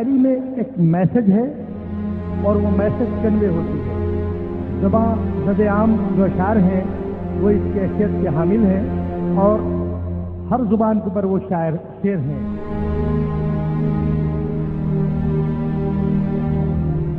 شاعری میں ایک میسج ہے اور وہ میسج کنوے ہوتی ہے. زبان زد عام جو اشعار ہیں وہ اس کی حیثیت کے حامل ہیں اور ہر زبان کے اوپر وہ شاعر شعر ہیں.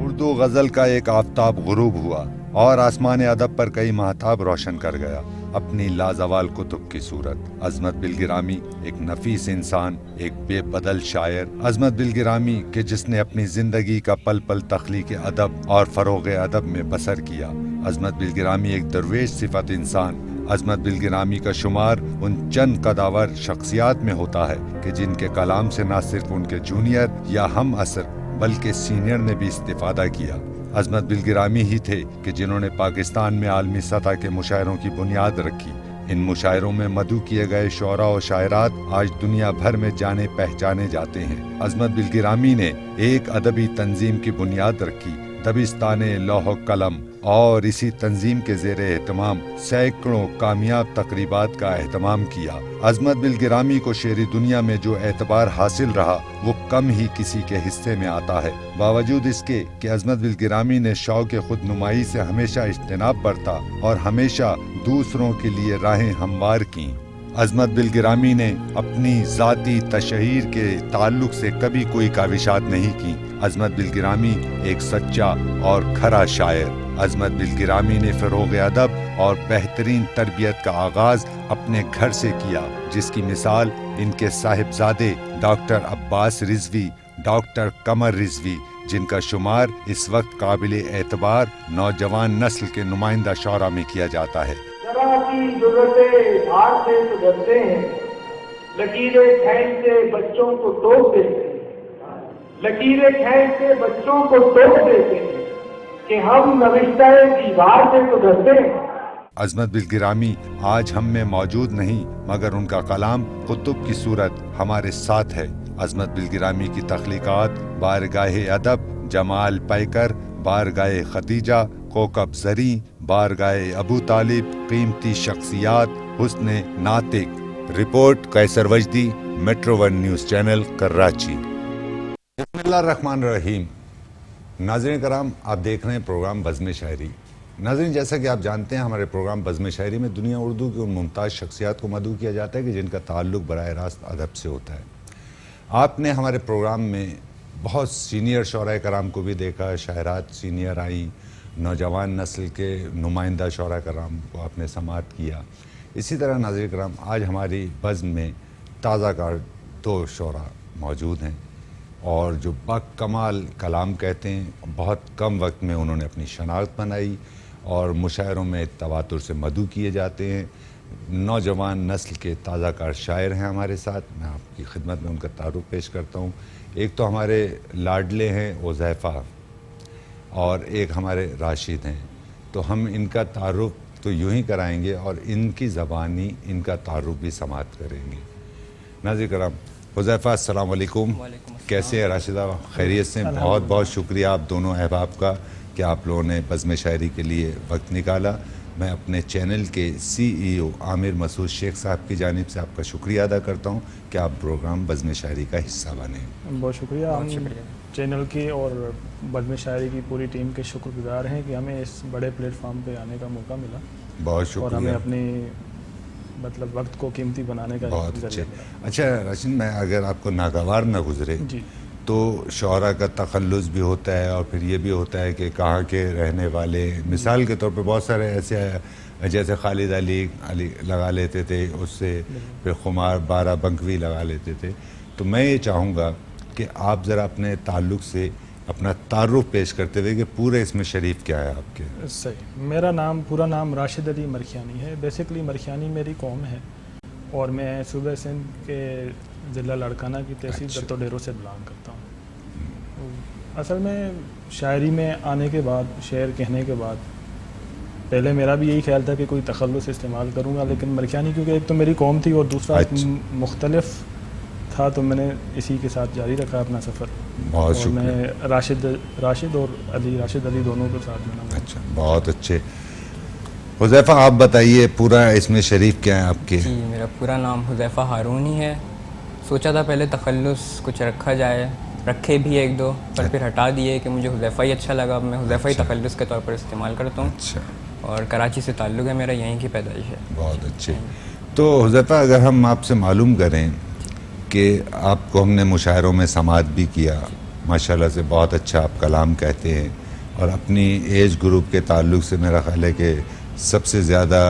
اردو غزل کا ایک آفتاب غروب ہوا اور آسمان ادب پر کئی مہتاب روشن کر گیا اپنی لازوال کتب کی صورت. عظمت بالگرامی ایک نفیس انسان، ایک بے بدل شاعر. عظمت بالگرامی کہ جس نے اپنی زندگی کا پل پل تخلیق ادب اور فروغ ادب میں بسر کیا. عظمت بالگرامی ایک درویش صفت انسان. عظمت بالگرامی کا شمار ان چند قداور شخصیات میں ہوتا ہے کہ جن کے کلام سے نہ صرف ان کے جونیئر یا ہم عصر بلکہ سینئر نے بھی استفادہ کیا. عظمت بالگرامی ہی تھے کہ جنہوں نے پاکستان میں عالمی سطح کے مشاعروں کی بنیاد رکھی. ان مشاعروں میں مدعو کیے گئے شعراء و شاعرات آج دنیا بھر میں جانے پہچانے جاتے ہیں. عظمت بالگرامی نے ایک ادبی تنظیم کی بنیاد رکھی، دبستان لوح و قلم، اور اسی تنظیم کے زیر اہتمام سینکڑوں کامیاب تقریبات کا اہتمام کیا. عظمت بالگرامی کو شعری دنیا میں جو اعتبار حاصل رہا وہ کم ہی کسی کے حصے میں آتا ہے. باوجود اس کے کہ عظمت بالگرامی نے شوق خود نمائی سے ہمیشہ اجتناب برتا اور ہمیشہ دوسروں کے لیے راہیں ہموار کیں. عظمت بالگرامی نے اپنی ذاتی تشہیر کے تعلق سے کبھی کوئی کاوشات نہیں کی. عظمت بالگرامی ایک سچا اور کھرا شاعر. عظمت بالگرامی نے فروغ ادب اور بہترین تربیت کا آغاز اپنے گھر سے کیا، جس کی مثال ان کے صاحبزادے ڈاکٹر عباس رضوی، ڈاکٹر قمر رضوی، جن کا شمار اس وقت قابل اعتبار نوجوان نسل کے نمائندہ شعراء میں کیا جاتا ہے. ذرا کی ضرورتیں بھاڑ سے تو ڈرتے ہیں، لکیریں کھینچ سے بچوں کو ٹوک دیتے ہیں، لکیریں کھینچ سے بچوں کو ٹوک دیتے ہیں کہ ہم نوشتہ دیوار سے تو ڈرتے ہیں. عظمت بالگرامی آج ہم میں موجود نہیں مگر ان کا کلام قطب کی صورت ہمارے ساتھ ہے. عظمت بالگرامی کی تخلیقات بارگاہ ادب، جمال پیکر، بارگاہ خدیجہ، کوکب زریں، بارگاہ ابو طالب، قیمتی شخصیات، Hassan Natiq. Report Qaiser Wajdi, metro one news channel, Karachi. بسم اللہ الرحمن الرحیم. ناظرین کرام، آپ دیکھ رہے ہیں پروگرام بزم شاعری. ناظرین، جیسا کہ آپ جانتے ہیں ہمارے پروگرام بزم شاعری میں دنیا اردو کی ان ممتاز شخصیات کو مدعو کیا جاتا ہے کہ جن کا تعلق براہ راست ادب سے ہوتا ہے. آپ نے ہمارے پروگرام میں بہت سینئر شعراء کرام کو بھی دیکھا، شاعرات سینئر آئیں، نوجوان نسل کے نمائندہ شعراء کرام کو آپ نے سماعت کیا. اسی طرح ناظرین کرام، آج ہماری بزم میں تازہ کار دو شعراء موجود ہیں اور جو باکمال کلام کہتے ہیں. بہت کم وقت میں انہوں نے اپنی شناخت بنائی اور مشاعروں میں تواتر سے مدعو کیے جاتے ہیں. نوجوان نسل کے تازہ کار شاعر ہیں ہمارے ساتھ. میں آپ کی خدمت میں ان کا تعارف پیش کرتا ہوں. ایک تو ہمارے لاڈلے ہیں حذیفہ اور ایک ہمارے راشد ہیں. تو ہم ان کا تعارف تو یوں ہی کرائیں گے اور ان کی زبانی ان کا تعارف بھی سماعت کریں گے. ناظرین کرام، حذیفہ السلام علیکم. کیسے ہیں راشدہ؟ خیریت سے؟ بہت بہت شکریہ آپ دونوں احباب کا کہ آپ لوگوں نے بزم شاعری کے لیے وقت نکالا. میں اپنے چینل کے CEO عامر مسعود شیخ صاحب کی جانب سے آپ کا شکریہ ادا کرتا ہوں کہ آپ پروگرام بزم شاعری کا حصہ بنے. بہت شکریہ. ہم چینل کی اور بزم شاعری کی پوری ٹیم کے شکر گزار ہیں کہ ہمیں اس بڑے پلیٹ فارم پہ آنے کا موقع ملا. بہت شکریہ. اور ہمیں اپنی وقت کو قیمتی بنانے کا بہت اچھے. اچھا راشد، میں اگر آپ کو ناگوار نہ گزرے جی، تو شعراء کا تخلص بھی ہوتا ہے اور پھر یہ بھی ہوتا ہے کہ کہاں کے رہنے والے. مثال کے طور پہ بہت سارے ایسے جیسے خالد علی لگا لیتے تھے، اس سے پھر خمار بارہ بنکوی لگا لیتے تھے. تو میں یہ چاہوں گا کہ آپ ذرا اپنے تعلق سے اپنا تعارف پیش کرتے ہوئے کہ پورے اسم شریف کیا ہے آپ کے. صحیح. میرا پورا نام راشد علی مرخیانی ہے. بیسکلی مرخیانی میری قوم ہے اور میں صوبہ سندھ کے ضلع لاڑکانہ کی تحصیل دتو ڈیرو سے بلانگ کرتا ہوں. اصل میں شاعری میں آنے کے بعد، شعر کہنے کے بعد، پہلے میرا بھی یہی خیال تھا کہ کوئی تخلص استعمال کروں گا، لیکن مرخیانی کیونکہ ایک تو میری قوم تھی اور دوسرا مختلف تھا تو میں نے اسی کے ساتھ جاری رکھا اپنا سفر. بہت اور شکریہ. میں راشد اور راشد علی دونوں کے ساتھ میں. اچھا، بہت اچھے. حذیفہ آپ بتائیے پورا اسم شریف کیا ہے آپ کے؟ جی، میرا پورا نام حذیفہ ہارون ہی ہے. سوچا تھا پہلے تخلص کچھ رکھا جائے رکھے بھی ایک دو پر پھر ہٹا دیے کہ مجھے حذیفہ ہی اچھا لگا. اب میں حذیفہ ہی تخلص کے طور پر استعمال کرتا ہوں. اچھا, اور کراچی سے تعلق ہے میرا, یہیں کی پیدائش ہے. بہت اچھے. تو حذیفہ اگر ہم آپ سے معلوم کریں کہ آپ کو ہم نے مشاعروں میں سماعت بھی کیا, ماشاءاللہ سے بہت اچھا آپ کلام کہتے ہیں, اور اپنی ایج گروپ کے تعلق سے میرا خیال ہے کہ سب سے زیادہ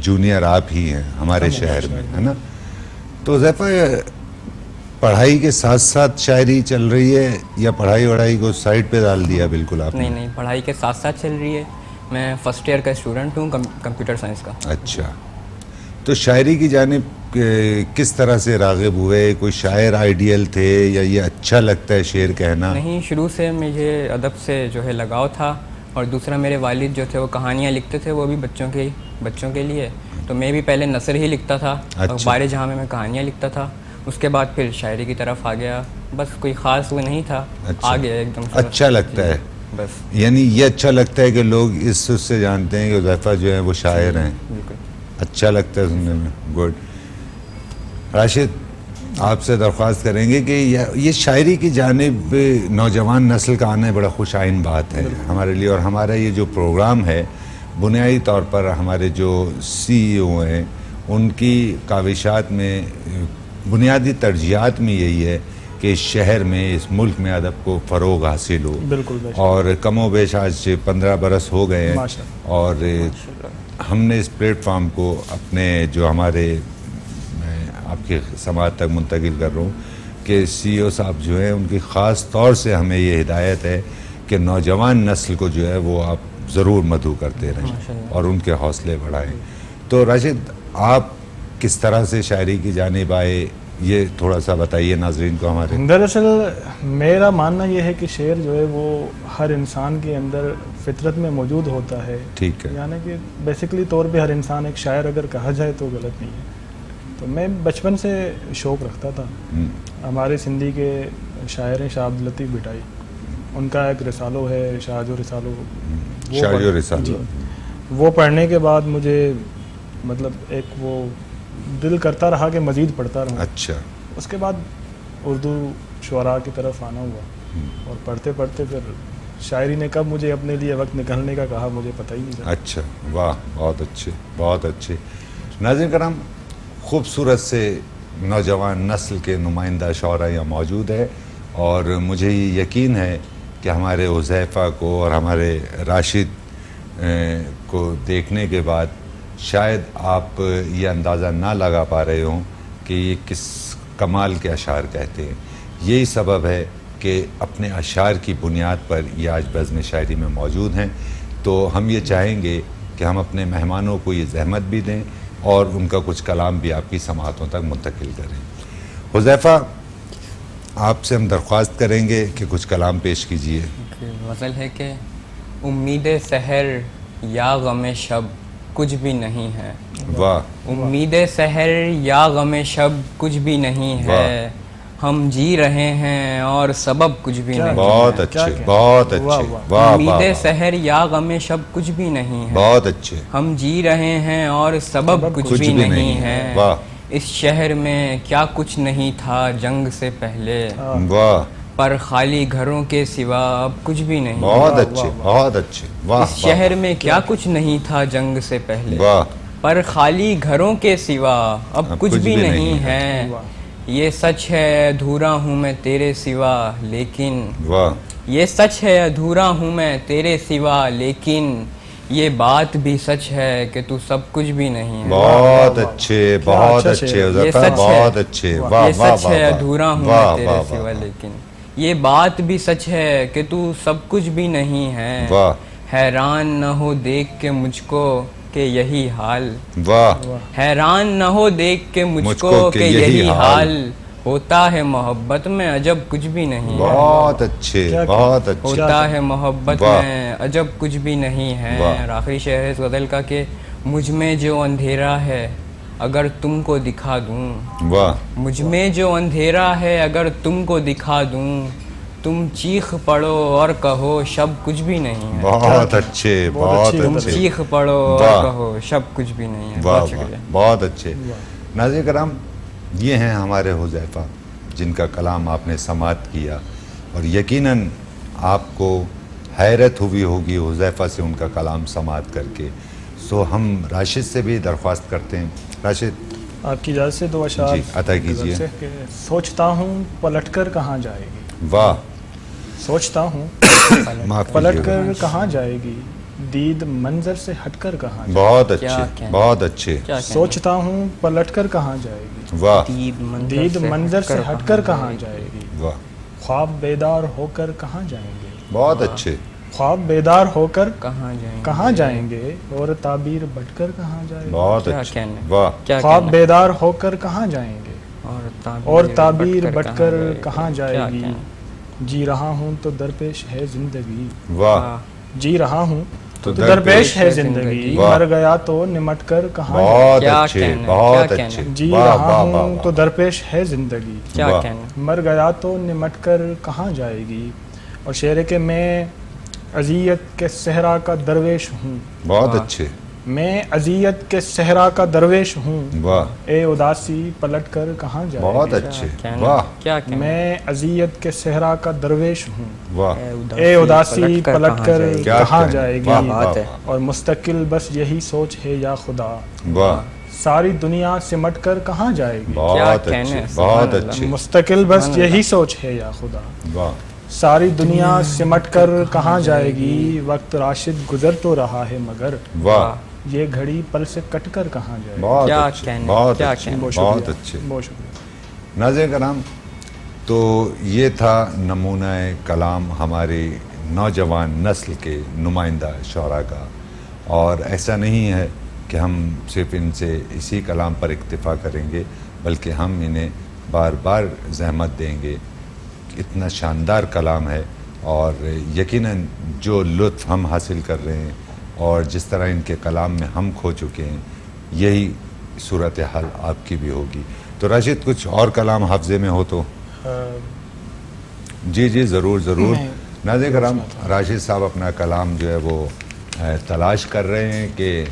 جونیئر آپ ہی ہیں ہمارے شہر میں, ہے نا. تو حذیفہ پڑھائی کے ساتھ ساتھ شاعری چل رہی ہے یا پڑھائی وڑھائی کو سائڈ پہ ڈال دیا بالکل آپ نے؟ نہیں, پڑھائی کے ساتھ ساتھ چل رہی ہے. میں فرسٹ ایئر کا اسٹوڈنٹ ہوں کمپیوٹر سائنس کا. اچھا, تو شاعری کی جانب کس طرح سے راغب ہوئے؟ کوئی شاعر آئیڈیل تھے یا یہ اچھا لگتا ہے شعر کہنا؟ نہیں, شروع سے مجھے ادب سے جو ہے لگاؤ تھا, اور دوسرا میرے والد جو تھے وہ کہانیاں لکھتے تھے, وہ بھی بچوں کے لیے. تو میں بھی پہلے نثر ہی لکھتا تھا, اخبار جہاں میں کہانیاں لکھتا تھا. اس کے بعد پھر شاعری کی طرف آ گیا. بس کوئی خاص وہ نہیں تھا, آ گیا ایک دم سے. اچھا لگتا ہے بس, یعنی یہ اچھا لگتا ہے کہ لوگ اس سے جانتے ہیں کہ حذیفہ جو ہیں وہ شاعر ہیں. بالکل اچھا لگتا ہے سننے میں. گڈ. راشد, آپ سے درخواست کریں گے کہ یہ شاعری کی جانب نوجوان نسل کا آنا بڑا خوش آئین بات ہے ہمارے لیے, اور ہمارا یہ جو پروگرام ہے بنیادی طور پر ہمارے جو سی ای او ہیں ان کی کاوشات میں, بنیادی ترجیحات میں یہی ہے کہ اس شہر میں, اس ملک میں ادب کو فروغ حاصل ہو. بالکل. اور کم و بیش آج 15 برس ہو گئے ہیں, اور ہم نے اس پلیٹ فارم کو اپنے جو ہمارے, میں آپ کی سماعت تک منتقل کر رہا ہوں کہ سی او صاحب جو ہیں ان کی خاص طور سے ہمیں یہ ہدایت ہے کہ نوجوان نسل کو جو ہے وہ آپ ضرور مدعو کرتے رہیں اور ان کے حوصلے بڑھائیں. تو راشد, آپ کس طرح سے شاعری کی جانب آئے, یہ تھوڑا سا بتائیے ناظرین کو ہمارے. دراصل میرا ماننا یہ ہے کہ شعر جو ہے وہ ہر انسان کے اندر فطرت میں موجود ہوتا ہے. ٹھیک ہے. یعنی کہ بیسیکلی طور پہ ہر انسان ایک شاعر اگر کہا جائے تو غلط نہیں ہے. تو میں بچپن سے شوق رکھتا تھا. ہمارے سندھی کے شاعر ہیں شاہ عبداللطیف بٹائی, ان کا ایک رسالو ہے شاہجو رسالو. شاہجو رسالو, وہ پڑھنے کے بعد مجھے مطلب ایک وہ دل کرتا رہا کہ مزید پڑھتا رہوں. اچھا. اس کے بعد اردو شعراء کی طرف آنا ہوا, اور پڑھتے پڑھتے پھر شاعری نے کب مجھے اپنے لیے وقت نکالنے کا کہا مجھے پتہ ہی نہیں. اچھا, واہ, بہت اچھے, بہت اچھے. ناظرین کرام, خوبصورت سے نوجوان نسل کے نمائندہ شعراء یہاں موجود ہے, اور مجھے یہ یقین ہے کہ ہمارے حذیفہ کو اور ہمارے راشد کو دیکھنے کے بعد شاید آپ یہ اندازہ نہ لگا پا رہے ہوں کہ یہ کس کمال کے اشعار کہتے ہیں. یہی سبب ہے کہ اپنے اشعار کی بنیاد پر یہ آج بزم شاعری میں موجود ہیں. تو ہم یہ چاہیں گے کہ ہم اپنے مہمانوں کو یہ زحمت بھی دیں اور ان کا کچھ کلام بھی آپ کی سماعتوں تک منتقل کریں. حذیفہ, آپ سے ہم درخواست کریں گے کہ کچھ کلام پیش کیجیے. غزل ہے کہ امید سحر یا غم شب کچھ بھی نہیں ہے. واہ. امید سحر یا غم شب کچھ بھی نہیں ہے, ہم جی رہے ہیں اور سبب کچھ بھی نہیں. بہت اچھے, بہت اچھے. واہ. امید سحر یا غم شب کچھ بھی نہیں ہے, بہت اچھے. ہم جی رہے ہیں اور سبب کچھ بھی نہیں ہے. واہ. اس شہر میں کیا کچھ نہیں تھا جنگ سے پہلے, واہ, پر خالی گھروں کے سوا اب کچھ بھی نہیں. بہت اچھے, بہت اچھے. واہ. اس شہر میں کیا کچھ نہیں تھا جنگ سے پہلے, واہ, پر خالی گھروں کے سوا اب کچھ بھی نہیں ہے. یہ سچ ہے ادھورا ہوں میں تیرے سوا لیکن, واہ, یہ سچ ہے ادھورا ہوں میں تیرے سوا لیکن, یہ بات بھی سچ ہے کہ تو سب کچھ بھی نہیں ہے. بہت اچھے, بہت اچھے. بہت اچھے. یہ سچ ہے ادھورا ہوں میں تیرے سوا لیکن, یہ بات بھی سچ ہے کہ تو سب کچھ بھی نہیں ہے. حیران نہ ہو دیکھ کے مجھ کو کہ یہی حال, واہ, حیران نہ ہو دیکھ کے مجھ کو کہ یہی حال, ہوتا ہے محبت میں عجب کچھ بھی نہیں. بہت اچھے, بہت اچھے. ہوتا ہے محبت میں عجب کچھ بھی نہیں ہے. اور آخری شعر ہے اس غزل کا کہ مجھ میں جو اندھیرا ہے اگر تم کو دکھا دوں, واہ, مجھ میں جو اندھیرا ہے اگر تم کو دکھا دوں, تم چیخ پڑو اور کہو شب کچھ بھی نہیں ہے. بہت اچھے, بہت تم اچھے. چیخ پڑو اور کہو شب کچھ بھی نہیں ہے. واہ, بہت شکریہ. بہت اچھے. ناظرین کرام, یہ ہیں ہمارے حذیفہ جن کا کلام آپ نے سماعت کیا. اور یقیناً آپ کو حیرت ہوئی ہوگی حذیفہ سے ان کا کلام سماعت کر کے. سو ہم راشد سے بھی درخواست کرتے ہیں. راشد آپ کی اجازت سے 2 اشعار جی عطا کیجیے. کہ سوچتا ہوں پلٹ کر کہاں جائے گی. واہ. سوچتا ہوں معاف پلٹ کیجیے گا. کر کہاں جائے گی. دید منظر سے ہٹ کر کہاں جائے بہت کیا اچھے کہنا. بہت اچھے. کیا گی. کہنا. سوچتا ہوں پلٹ کر کہاں جائے گی. واہ دید منظر سے ہٹ کر کہاں جائے گی. واہ. خواب بیدار ہو کر کہاں جائیں گے. بہت اچھے. خواب بیدار ہو کر کہاں جائیں کہاں جائیں گے. اور تعبیر بٹ کر کہاں جائے گی. بہت کیا اچھے. کہنا. واہ. کیا خواب کہنا. بیدار ہو کر کہاں جائیں گے. اور تعبیر بٹ کر کہاں جائے کیا گی. کہنا. جی رہا ہوں تو درپیش ہے زندگی. واہ. جی رہا ہوں تو تو درپیش ہے زندگی. واہ. مر گیا تو نمٹ کر کہاں جائے بہت کیا اچھے کہنا. بہت کیا اچھے. کہنا. جی واہ رہا واہ ہوں واہ تو واہ. درپیش ہے زندگی. کیا واہ. کہنا. مر گیا تو نمٹ کر کہاں جائے گی. اور شعر ہے کہ میں اذیت کے صحرا کا درویش ہوں. بہت واہ. اچھے. میں اذیت کے صحرا کا درویش ہوں. واہ. اے اداسی پلٹ کر کہاں جائے بہت گی. اچھے. کہنا. واہ. کیا کہنا. میں اذیت کے صحرا کا درویش ہوں. واہ. اے اداسی پلٹ کر کیا کہاں کہنا. جائے واہ گی. واہ بات ہے. واہ. اور مستقل بس یہی سوچ ہے یا خدا. واہ. ساری دنیا سمٹ کر کہاں جائے گی. بہت کہنا اچھے ہے. سبحان بہت اللہ. اچھے. مستقل بس سبحان یہی اللہ. سوچ ہے یا خدا. واہ. ساری دنیا سمٹ کر کہاں جائے گی. وقت راشد گزر تو رہا ہے مگر واہ. یہ گھڑی پل سے کٹ کر کہاں جائے گی. بہت کیا اچھے کہنا. بہت کیا اچھے کہنا. بہت بہت شکریہ. اچھے. بہت شکریہ. ناظرین کرام، تو یہ تھا نمونہ کلام ہماری نوجوان نسل کے نمائندہ شعراء کا. اور ایسا نہیں ہے کہ ہم صرف ان سے اسی کلام پر اکتفا کریں گے، بلکہ ہم انہیں بار بار زحمت دیں گے. اتنا شاندار کلام ہے، اور یقیناً جو لطف ہم حاصل کر رہے ہیں اور جس طرح ان کے کلام میں ہم کھو چکے ہیں، یہی صورتحال آپ کی بھی ہوگی. تو راشد، کچھ اور کلام حافظے میں ہو تو؟ جی جی ضرور ضرور. ناظرین کرام، راشد صاحب اپنا کلام جو ہے وہ تلاش کر رہے ہیں کہ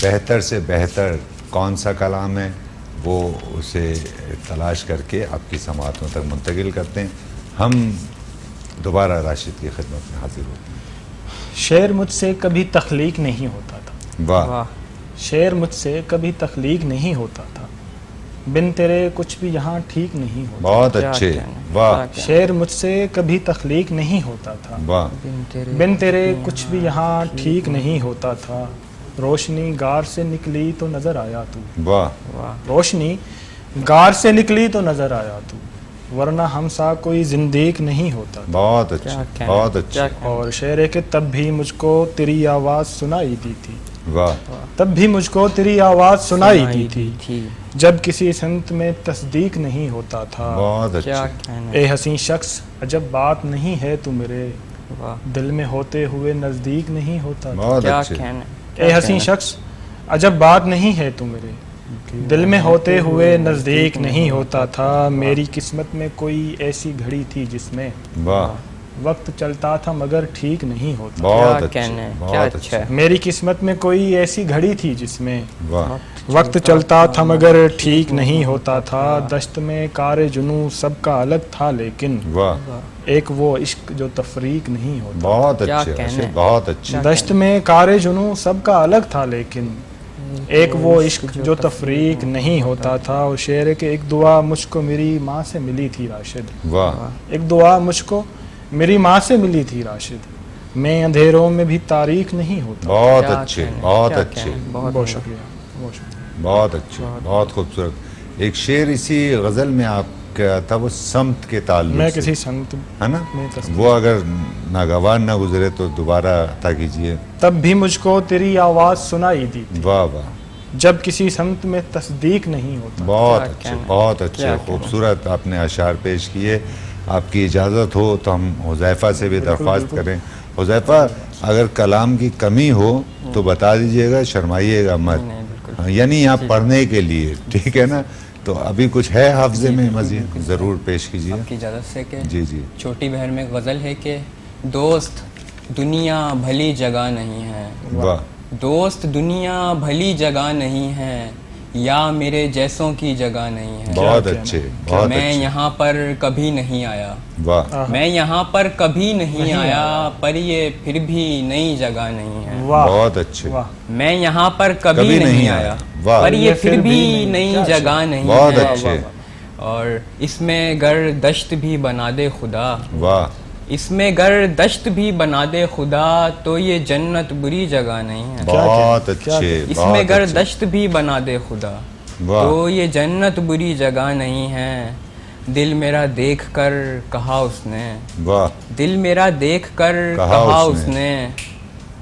بہتر سے بہتر کون سا کلام ہے، وہ اسے تلاش کر کے آپ کی سماعتوں تک منتقل کرتے ہیں. ہم دوبارہ راشد کی خدمت میں حاضر ہوتے ہیں. شعر مجھ سے کبھی تخلیق نہیں ہوتا تھا. واہ. شعر مجھ سے کبھی تخلیق نہیں ہوتا تھا. بن تیرے کچھ بھی یہاں ٹھیک نہیں ہوتا. بہت کیا اچھے. کہنا. واہ شعر مجھ سے کبھی تخلیق نہیں ہوتا تھا. واہ. بن تیرے کچھ بھی یہاں ٹھیک نہیں ہوتا تھا. روشنی گار سے نکلی تو نظر آیا تو. واہ. روشنی گار سے نکلی تو نظر آیا تو. ورنہ ہم سا کوئی زندیق نہیں ہوتا تھا. بہت اچھے بہت اچھے. اور شعر ہے کہ تب بھی مجھ کو تیری آواز سنائی دی تھی. واہ. تب بھی مجھ کو تیری آواز سنائی دی تھی. جب کسی سمت میں تصدیق نہیں ہوتا تھا. بہت اچھے. اے حسین شخص عجب بات نہیں ہے تو میرے دل میں ہوتے ہوئے نزدیک نہیں ہوتا تھا. بہت اچھے. اے حسین شخص عجب بات نہیں ہے تو میرے دل میں ہوتے ہوئے نزدیک نہیں ہوتا تھا. میری قسمت میں کوئی ایسی گھڑی تھی جس میں واہ. وقت چلتا تھا مگر ٹھیک نہیں ہوتا. بہت اچھے بہت اچھے. میری قسمت میں کوئی ایسی گھڑی تھی جس میں واہ. وقت چلتا تھا مگر ٹھیک نہیں ہوتا تھا. دشت میں کار جنوں سب کا الگ تھا لیکن واہ. ایک وہ عشق جو تفریق نہیں ہوتا. بہت اچھے بہت اچھے. دشت میں کار جنوں سب کا الگ تھا لیکن ایک وہ عشق جو تفریق نہیں ہوتا تھا. اور شعر ہے کہ ایک دعا مجھ کو میری ماں سے ملی تھی راشد. واہ. ایک دعا مجھ کو میری ماں سے ملی تھی راشد. میں اندھیروں میں بھی تاریخ نہیں ہوتا. بہت اچھے بہت اچھے. بہت شکریہ. بہت شکریہ. بہت اچھے بہت خوبصورت. ایک شعر اسی غزل میں آپ کا تھا، وہ سمت کے تعلق میں سے کسی سمت ہے نا، میں تصدیق. وہ اگر ناگوار نہ گزرے تو دوبارہ عطا کیجیے. تب بھی مجھ کو تیری آواز سنائی دی تھی. واہ واہ. جب کسی سمت میں تصدیق نہیں ہوتا. بہت اچھے بہت اچھے خوبصورت آپ نے اشعار پیش کیے. آپ کی اجازت ہو تو ہم حذیفہ سے بھی درخواست کریں. حذیفہ، اگر کلام کی کمی ہو تو بتا دیجئے گا، شرمائیے گا مت. یعنی آپ پڑھنے کے لیے، ٹھیک ہے نا. تو ابھی کچھ ہے حافظے میں مزید، ضرور پیش کیجیے. آپ کی اجازت سے کہ جی جی. چھوٹی بہن میں غزل ہے کہ دوست دنیا بھلی جگہ نہیں ہے. واہ. دوست دنیا بھلی جگہ نہیں ہے. یا میرے جیسوں کی جگہ نہیں ہے. بہت اچھے، بہت میں اچھے. یہاں پر کبھی نہیں آیا. واہ میں یہاں پر کبھی نہیں آیا پر یہ پھر بھی نئی جگہ نہیں ہے. واہ بہت اچھے. واہ میں یہاں پر کبھی نہیں آیا واہ. پر یہ پھر بھی نئی جگہ نہیں بہت ہے. اچھے. اور اس میں گر دشت بھی بنا دے خدا. واہ. اس میں گر دشت بھی بنا دے خدا تو یہ جنت بری جگہ نہیں ہے. بہت اچھے. اس میں گر دشت بھی بنا دے خدا واہ. تو یہ جنت بری جگہ نہیں ہے. دل میرا دیکھ کر کہا اس نے. واہ. دل میرا دیکھ کر کہا کہا اس اس نے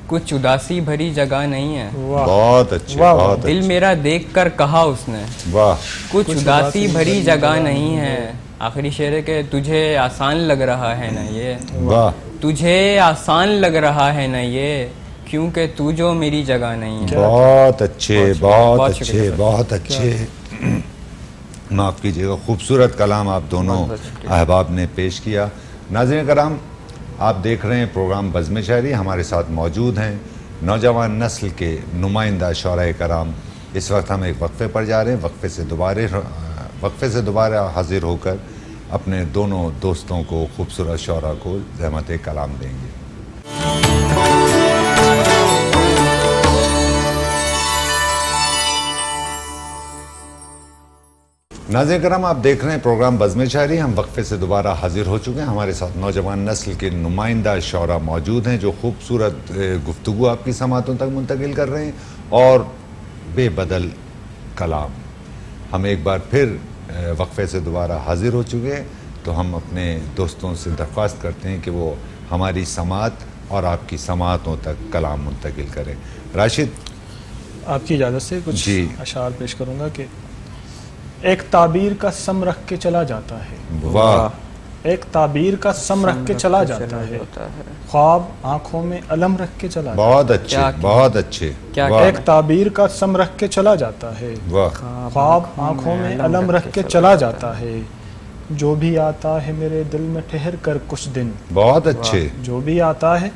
کچھ اداسی بھری جگہ نہیں ہے. واہ بہت اچھے. واہ. بہت دل اچھے. میرا دیکھ کر کہا اس نے واہ. کچھ اداسی بھری جگہ نہیں ہے. آخری شعر ہے کہ تجھے آسان لگ رہا ہے نا یہ. واہ. تجھے آسان لگ رہا ہے نا یہ کیونکہ تو جو میری جگہ نہیں ہے. بہت اچھے. بہت بہت اچھے. شکریہ. بہت اچھے. معاف کیجیے گا، خوبصورت کلام آپ دونوں احباب نے پیش کیا. ناظرین کرام، آپ دیکھ رہے ہیں پروگرام بزم شاعری. ہمارے ساتھ موجود ہیں نوجوان نسل کے نمائندہ شعراء کرام. اس وقت ہم ایک وقفے پر جا رہے ہیں. وقفے سے دوبارہ حاضر ہو کر اپنے دونوں دوستوں کو، خوبصورت شعراء کو زحمت کلام دیں گے. ناظرین کرام، آپ دیکھ رہے ہیں پروگرام بزم شاعری. ہم وقفے سے دوبارہ حاضر ہو چکے ہیں. ہمارے ساتھ نوجوان نسل کے نمائندہ شعراء موجود ہیں جو خوبصورت گفتگو آپ کی سماعتوں تک منتقل کر رہے ہیں اور بے بدل کلام. ہم ایک بار پھر وقفے سے دوبارہ حاضر ہو چکے ہیں تو ہم اپنے دوستوں سے درخواست کرتے ہیں کہ وہ ہماری سماعت اور آپ کی سماعتوں تک کلام منتقل کریں. راشد، آپ کی اجازت سے کچھ جی. اشعار پیش کروں گا کہ ایک تعبیر کا سم رکھ کے چلا جاتا ہے. واہ. ایک تعبیر کا سم رکھ کے چلا جاتا ہے. خواب آنکھوں میں علم رکھ کے چلا جاتا بہت اچھے. بہت اچھے. ہے. ایک تعبیر کا سم رکھ کے چلا جاتا ہے. واہ. خواب آنکھوں میں علم رکھ کے چلا جاتا ہے. جو بھی آتا ہے میرے دل میں ٹھہر کر کچھ دن. بہت اچھے. جو بھی آتا ہے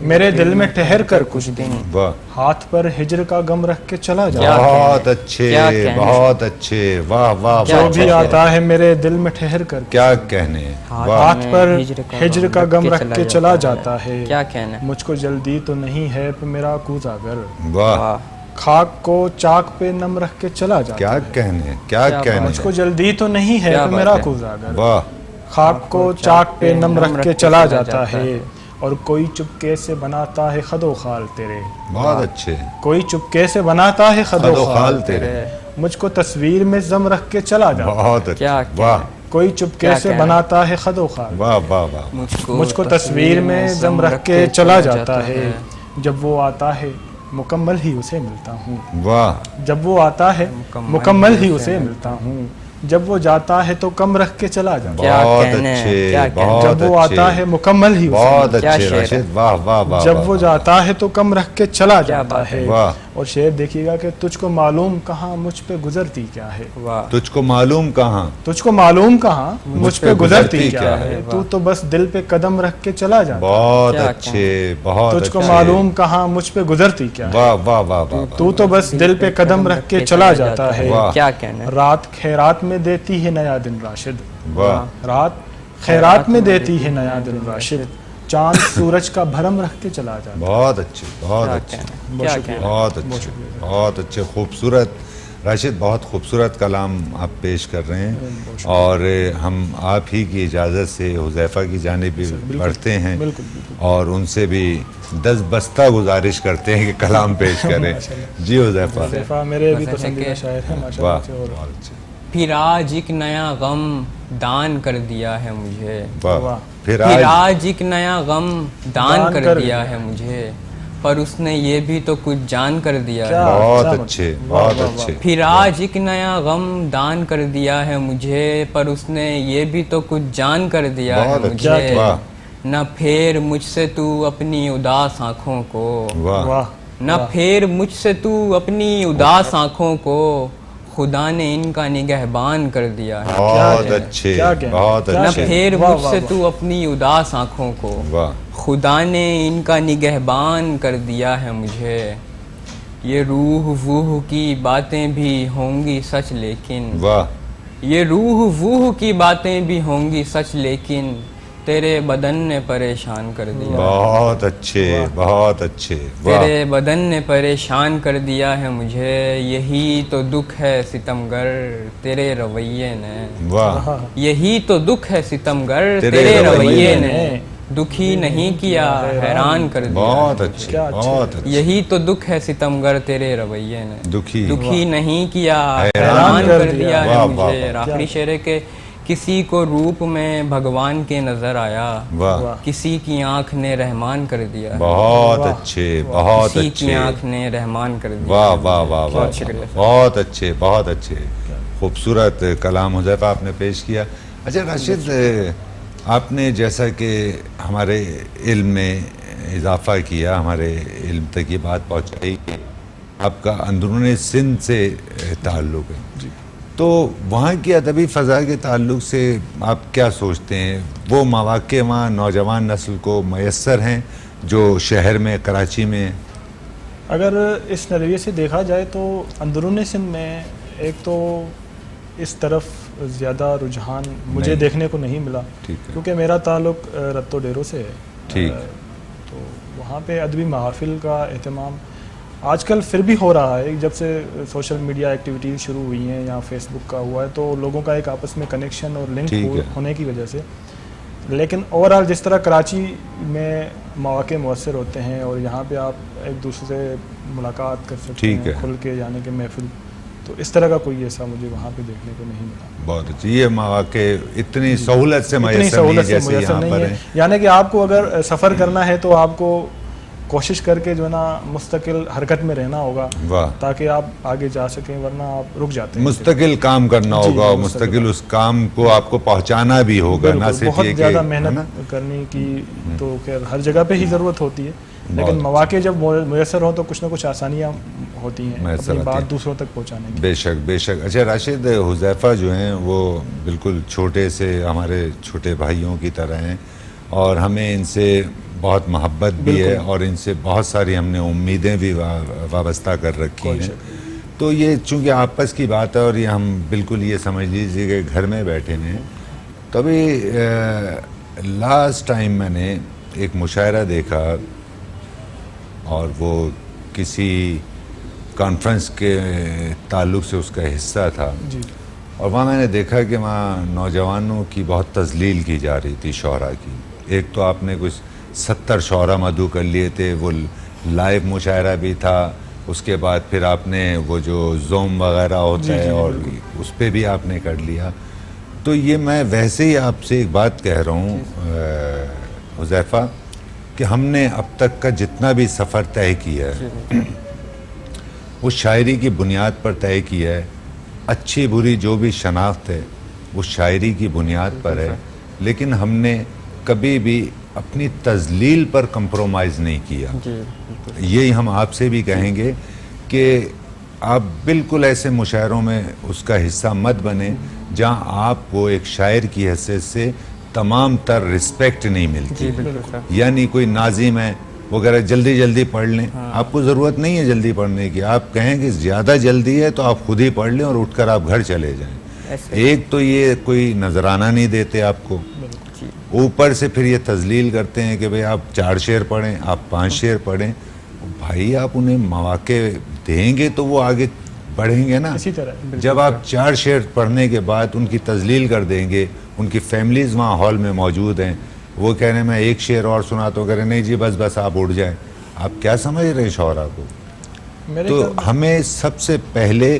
میرے دل میں ٹھہر کر کچھ دن. واہ. ہاتھ پر ہجر کا غم رکھ کے چلا جاتا ہے. بہت اچھے. بہت اچھے. واہ واہ. جو بھی آتا ہے میرے دل میں ٹھہر کر کیا کہنے. واہ. ہاتھ پر ہجر کا غم رکھ کے چلا جاتا ہے. کیا کہنا. مجھ کو جلدی تو نہیں ہے پہ میرا کوزہ گر. واہ. خاک کو چاک پہ نم رکھ کے چلا جاتا کیا ہے. کہنے. کیا کہنے. مجھ کو جلدی تو نہیں ہے پہ میرا کوزہ گر. واہ. خاک کو چاک پہ نم رکھ کے چلا جاتا ہے. اور کوئی چپکے سے بناتا ہے خد و خال تیرے. بہت اچھے. کوئی چپکے سے بناتا ہے خد و خال تیرے. تیرے. مجھ کو تصویر میں زم رکھ کے چلا جاتا ہے. بہت اچھے. واہ. کوئی چپکے سے بناتا ہے خد و خال. واہ واہ واہ. مجھ کو تصویر میں زم رکھ کے چلا جاتا ہے. جب وہ آتا ہے مکمل ہی اسے ملتا ہوں. واہ. جب وہ آتا ہے مکمل ہی اسے ملتا ہوں. جب وہ جاتا ہے تو کم رکھ کے چلا جاتا ہے. بہت اچھے. بہت جب وہ آتا ہے مکمل ہی بہت اچھے. راشد، واہ واہ واہ. جب وہ جاتا ہے تو کم رکھ کے چلا جاتا ہے. واہ. اور شعر دیکھیے گا کہ تجھ کو معلوم کہاں مجھ پہ گزرتی کیا ہے. تجھ کو معلوم کہاں. تجھ کو معلوم کہاں مجھ پہ گزرتی کیا ہے. تو بس دل پہ قدم رکھ کے چلا جاتا ہے. بہت اچھے. بہت اچھے. تجھ کو معلوم کہاں مجھ پہ گزرتی کیا ہے. واہ واہ واہ. تو بس دل پہ قدم رکھ کے چلا جاتا ہے. کیا کہنا. رات خیرات میں دیتی ہے نیا دن راشد. واہ. رات خیرات میں دیتی ہے نیا دن راشد. چاند سورج کا بھرم رکھ کے چلا جاتا ہے. بہت اچھے. بہت اچھے. بہت اچھے. بہت اچھے. خوبصورت. راشد، بہت خوبصورت کلام آپ پیش کر رہے ہیں اور ہم آپ ہی کی اجازت سے حذیفہ کی جانب بھی بڑھتے ہیں اور ان سے بھی دس بستہ گزارش کرتے ہیں کہ کلام پیش کریں. جی حذیفہ. میرے بھی پسندیدہ شاعر ہیں ماشاءاللہ. پھر آج ایک نیا غم دان کر دیا ہے مجھے. پھر آج ایک نیا غم دان کر دیا ہے مجھے پر اس نے یہ بھی تو کچھ جان کر دیا ہے. بہت اچھے. بہت اچھے. پھر آج ایک نیا غم دان کر دیا ہے مجھے پر اس نے یہ بھی تو کچھ جان کر دیا ہے مجھے. نہ پھیر مجھ سے تو اپنی اداس آنکھوں کو. نہ پھیر مجھ سے تو اپنی اداس آنکھوں کو خدا نے ان کا نگہبان کر دیا ہے. بہت اچھے. بہت نہ اچھے. پھیر مجھ سے تو اپنی اداس آنکھوں کو خدا نے ان کا نگہبان کر دیا ہے مجھے. یہ روح ووح کی باتیں بھی ہوں گی سچ لیکن واہ، یہ روح ووح کی باتیں بھی ہوں گی سچ لیکن تیرے بدن نے پریشان کر دیا بہت اچھے، بہت اچھے، واہ، تیرے بدن نے پریشان کر دیا ہے مجھے، یہی تو دکھ ہے ستمگر تیرے رویے نے، واہ، یہی تو دکھ ہے ستمگر تیرے تیرے رویے رویے نے، دکھی نہیں کیا حیران کر دیا، بہت اچھے، بہت اچھے، یہی تو دکھ ہے ستمگر تیرے رویے نے، دکھی دکھی نہیں کیا حیران حیران کر کر دیا ہے واہ، مجھے۔ واہ، واہ۔ آخری شعر ہے کہ کسی کو روپ میں بھگوان کے نظر آیا، واہ، کسی کی آنکھ نے رحمان کر دیا، بہت اچھے، بہت کسی کی اچھے، آنکھ نے رحمان کر دیا۔ واہ واہ واہ واہ، بہت شکریہ۔ بہت اچھے، بہت اچھے، خوبصورت کلام حذیفہ آپ نے پیش کیا۔ اچھا راشد، آپ نے جیسا کہ ہمارے علم میں اضافہ کیا، ہمارے علم تک یہ بات پہنچائی کہ آپ کا اندرون سندھ سے تعلق ہے، تو وہاں کی ادبی فضا کے تعلق سے آپ کیا سوچتے ہیں؟ وہ مواقع وہاں نوجوان نسل کو میسر ہیں جو شہر میں، کراچی میں ہیں؟ اگر اس نظریے سے دیکھا جائے تو اندرون سندھ میں ایک تو اس طرف زیادہ رجحان مجھے نہیں، دیکھنے کو نہیں ملا، ٹھیک ہے، کیونکہ میرا تعلق رتو ڈیرو سے ہے، ٹھیک، تو وہاں پہ ادبی محافل کا اہتمام آج کل پھر بھی ہو رہا ہے، جب سے سوشل میڈیا ایکٹیویٹیز شروع ہوئی ہیں یا فیس بک کا ہوا ہے تو لوگوں کا ایک آپس میں کنیکشن اور لنک ٹھیک ہے، ہونے کی وجہ سے، لیکن اوورآل جس طرح کراچی میں مواقع مؤثر ہوتے ہیں اور یہاں پہ آپ ایک دوسرے سے ملاقات کر سکتے ٹھیک ہیں ہے، کھل کے، یعنی کہ محفل، تو اس طرح کا کوئی ایسا مجھے وہاں پہ دیکھنے کو نہیں ملا۔ بہت اچھی، یہ مواقع اتنی سہولت سے اتنی میسر نہیں سہولت سے جیسے میسر یہاں نہیں پر ہے، ہیں۔ یعنی کہ آپ کو اگر سفر کرنا ہے تو آپ کو کوشش کر کے جو ہے نا مستقل حرکت میں رہنا ہوگا واہ، تاکہ آپ آگے جا سکیں، ورنہ آپ رک جاتے ہیں۔ مستقل کام کرنا جی، ہوگا اور مستقل مستقل اس کام کو آپ کو پہنچانا بھی ہوگا، نہ بالکل، صرف بہت یہ کہ زیادہ ہے نا؟ محنت کرنے کی تو خیر ہر جگہ پہ ہی ضرورت ہوتی ہے، لیکن بہت مواقع جب میسر ہوں تو کچھ نہ کچھ آسانیاں ہوتی ہیں میسر اپنی آتی بات ہیں۔ دوسروں تک پہنچانے کی۔ بے شک، بے شک۔ اچھا راشد، حذیفہ جو ہیں وہ بالکل چھوٹے سے ہمارے چھوٹے بھائیوں کی طرح ہیں اور ہمیں ان سے بہت محبت بھی ہے بالکل، اور ان سے بہت ساری ہم نے امیدیں بھی وابستہ کر رکھی کوئی ہیں، شک تو یہ چونکہ آپس کی بات ہے اور یہ ہم بالکل یہ سمجھ لیجیے کہ گھر میں بیٹھے ہیں، تو ابھی لاسٹ ٹائم میں نے ایک مشاعرہ دیکھا اور وہ کسی کانفرنس کے تعلق سے اس کا حصہ تھا، جی، اور وہاں میں نے دیکھا کہ وہاں نوجوانوں کی بہت تذلیل کی جا رہی تھی شعراء کی۔ ایک تو آپ نے کچھ 70 شعراء مدعو کر لیے تھے، وہ لائیو مشاعرہ بھی تھا، اس کے بعد پھر آپ نے وہ جو زوم وغیرہ ہوتا ہے اور اس پہ بھی آپ نے کر لیا، تو یہ میں ویسے ہی آپ سے ایک بات کہہ رہا ہوں حذیفہ کہ ہم نے اب تک کا جتنا بھی سفر طے کیا ہے وہ شاعری کی بنیاد پر طے کیا ہے، اچھی بری جو بھی شناخت ہے وہ شاعری کی بنیاد پر ہے، لیکن ہم نے کبھی بھی اپنی تذلیل پر کمپرومائز نہیں کیا۔ یہی ہم آپ سے بھی کہیں گے کہ آپ بالکل ایسے مشاعروں میں اس کا حصہ مت بنیں جہاں آپ کو ایک شاعر کی حیثیت سے تمام تر رسپیکٹ نہیں ملتی، یعنی کوئی ناظم ہے وغیرہ جلدی جلدی پڑھ لیں، آپ کو ضرورت نہیں ہے جلدی پڑھنے کی، آپ کہیں کہ زیادہ جلدی ہے تو آپ خود ہی پڑھ لیں اور اٹھ کر آپ گھر چلے جائیں۔ ایک تو یہ کوئی نذرانہ نہیں دیتے آپ کو، اوپر سے پھر یہ تذلیل کرتے ہیں کہ بھئی آپ 4 شعر پڑھیں، آپ 5 شعر پڑھیں، بھائی آپ انہیں مواقع دیں گے تو وہ آگے بڑھیں گے نا۔ اسی طرح جب آپ 4 شعر پڑھنے کے بعد ان کی تذلیل کر دیں گے، ان کی فیملیز وہاں ہال میں موجود ہیں، وہ کہہ رہے ہیں میں 1 شعر اور سناتا ہوں، کہہ رہے ہیں نہیں جی بس آپ اٹھ جائیں، آپ کیا سمجھ رہے ہیں شعراء کو؟ تو ہمیں سب سے پہلے